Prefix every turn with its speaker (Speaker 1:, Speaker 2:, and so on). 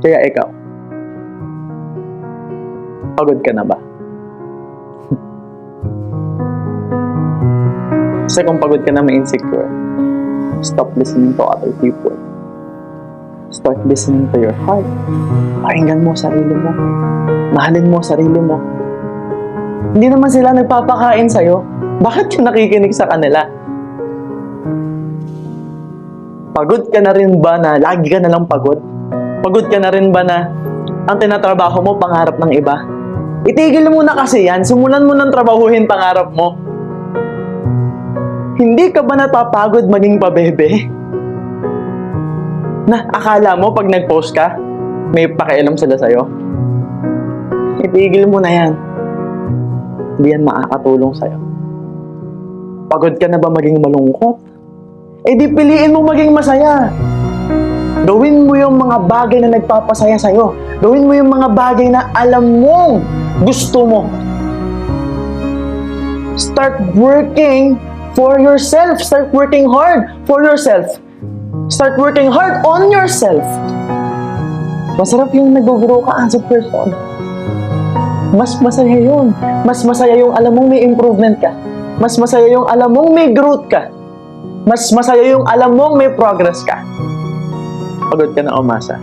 Speaker 1: Kaya ikaw, pagod ka na ba? Kasi kung pagod ka na ma-insecure, stop listening to other people. Start listening to your heart. Pakinggan mo sarili mo. Mahalin mo sarili mo. Hindi naman sila nagpapakain sa'yo. Bakit ka nakikinig sa kanila? Pagod ka na rin ba na lagi ka na lang pagod? Pagod ka na rin ba na ang tinatrabaho mo pangarap ng iba? Itigil mo na kasi yan. Simulan mo ng trabahuhin pangarap mo. Hindi ka ba napapagod maging pabebe? Na akala mo pag nag-post ka, may pakialam sila sa'yo? Itigil mo na yan. Hindi yan makakatulong sa'yo. Pagod ka na ba maging malungkot? Eh di piliin mo maging masaya. Gawin mo yung mga bagay na nagpapasaya sa'yo. Gawin mo yung mga bagay na alam mong gusto mo. Start working for yourself. Start working hard for yourself. Start working hard on yourself. Masarap yung nag-grow ka as a person. Mas masaya yun. Mas masaya yung alam mong may improvement ka. Mas masaya yung alam mong may growth ka. Mas masaya yung alam mong may progress ka. Pagod ka na umasa.